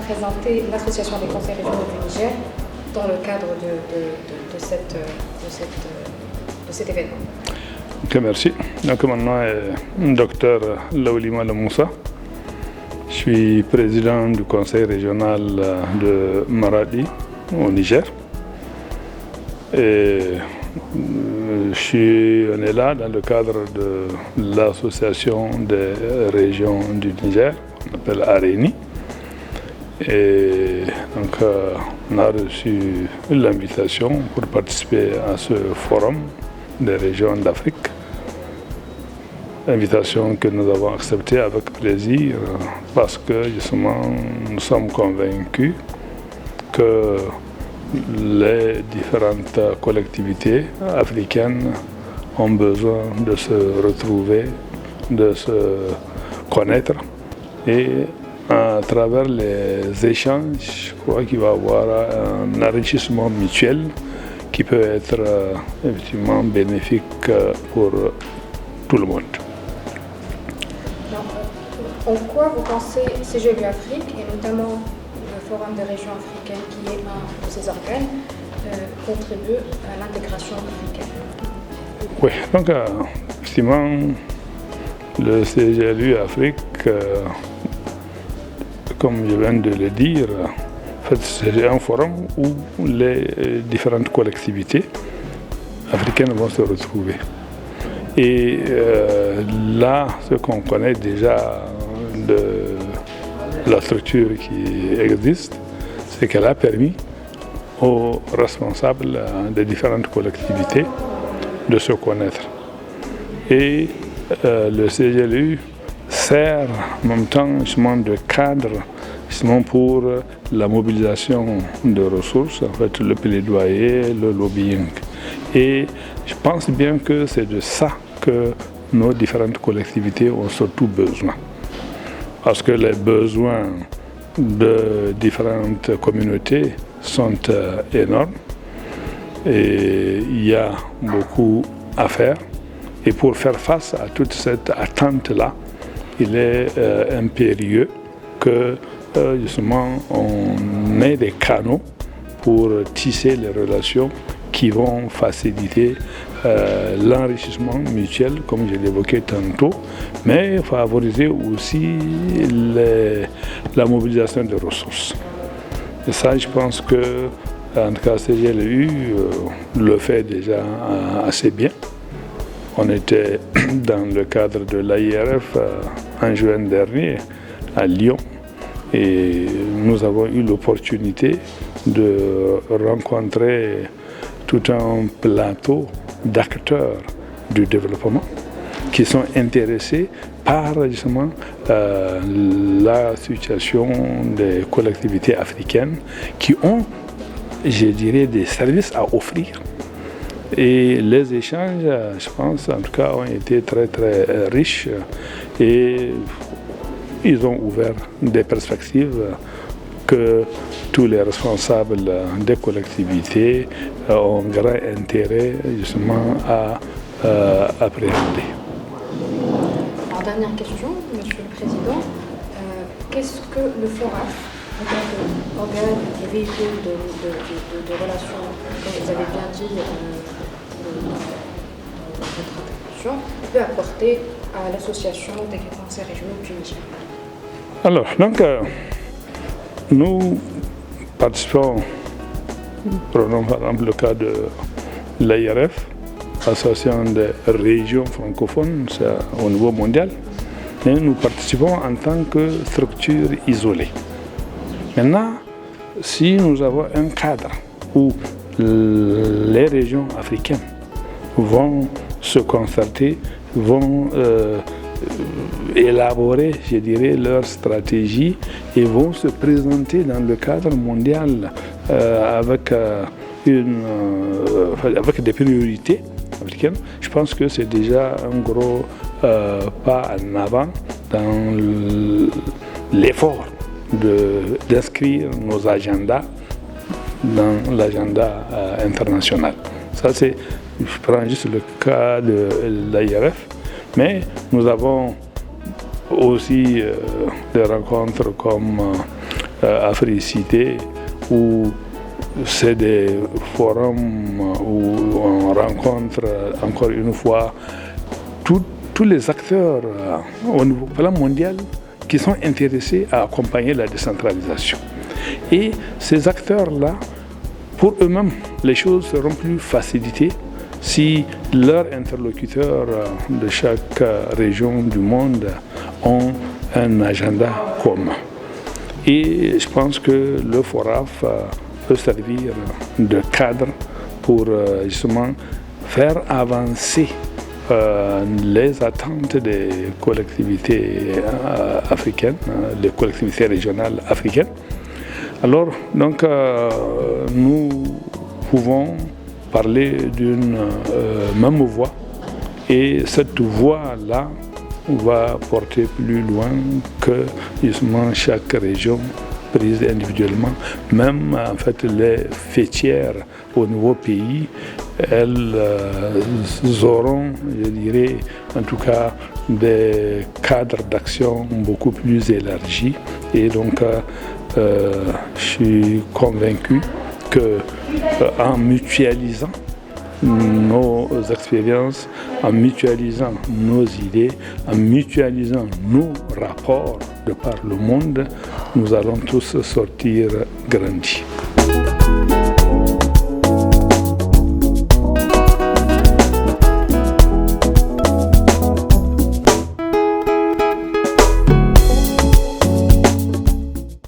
présenter l'Association des conseils régionaux du Niger dans le cadre de cet événement. Ok, merci. Donc, mon nom est Dr Laoulima Lamoussa. Je suis président du conseil régional de Maradi au Niger. Et on est là dans le cadre de l'association des régions du Niger, qu'on appelle ARENI. Et donc, on a reçu l'invitation pour participer à ce forum des régions d'Afrique. Invitation que nous avons acceptée avec plaisir parce que justement nous sommes convaincus que les différentes collectivités africaines ont besoin de se retrouver, de se connaître et à travers les échanges, je crois qu'il va y avoir un enrichissement mutuel qui peut être effectivement bénéfique pour tout le monde. En quoi vous pensez CGLU Afrique et notamment le Forum des régions africaines qui est un de ces organes contribue à l'intégration africaine? Oui, donc effectivement le CGLU Afrique, comme je viens de le dire, en fait, c'est un forum où les différentes collectivités africaines vont se retrouver. Et là, ce qu'on connaît déjà de la structure qui existe, c'est qu'elle a permis aux responsables des différentes collectivités de se connaître. Et le CGLU sert en même temps justement de cadre justement pour la mobilisation de ressources, en fait le plaidoyer, le lobbying. Et je pense bien que c'est de ça que nos différentes collectivités ont surtout besoin. Parce que les besoins de différentes communautés sont énormes et il y a beaucoup à faire. Et pour faire face à toute cette attente-là, il est impérieux que justement on ait des canaux pour tisser les relations qui vont faciliter l'enrichissement mutuel, comme je l'évoquais tantôt, mais favoriser aussi la mobilisation des ressources. Et ça, je pense que, en tout cas, CGLU le fait déjà assez bien. On était dans le cadre de l'AIRF en juin dernier à Lyon et nous avons eu l'opportunité de rencontrer tout un plateau d'acteurs du développement qui sont intéressés par justement la situation des collectivités africaines qui ont, je dirais, des services à offrir. Et les échanges, je pense, en tout cas, ont été très très riches et ils ont ouvert des perspectives que tous les responsables des collectivités ont grand intérêt justement à appréhender. Alors, dernière question, Monsieur le Président. Qu'est-ce que le FORAF, en tant qu'organe et véhicule de relations, comme vous avez bien dit dans votre intervention, peut apporter à l'association des conseils régionaux du Niger? Alors, donc, nous participons, prenons par exemple le cas de l'AIRF, Association des régions francophones, c'est au niveau mondial, et nous participons en tant que structure isolée. Maintenant, si nous avons un cadre où les régions africaines vont se concerter, vont élaborer, je dirais, leur stratégie et vont se présenter dans le cadre mondial avec des priorités africaines, je pense que c'est déjà un gros pas en avant dans l'effort d'inscrire nos agendas dans l'agenda international. Ça, c'est, je prends juste le cas de l'AIRF, mais nous avons aussi des rencontres comme Africité, où c'est des forums où on rencontre encore une fois tous les acteurs au niveau plan mondial qui sont intéressés à accompagner la décentralisation. Et ces acteurs-là, pour eux-mêmes, les choses seront plus facilitées si leurs interlocuteurs de chaque région du monde ont un agenda commun. Et je pense que le FORAF peut servir de cadre pour justement faire avancer les attentes des collectivités africaines, les collectivités régionales africaines. Alors, donc, nous pouvons parler d'une même voix, et cette voix-là va porter plus loin que justement chaque région prise individuellement. Même en fait les fêtières au nouveau pays, elles auront, je dirais, en tout cas des cadres d'action beaucoup plus élargis. Et donc, je suis convaincu qu'en mutualisant nos expériences, en mutualisant nos idées, en mutualisant nos rapports de par le monde, nous allons tous sortir grandis.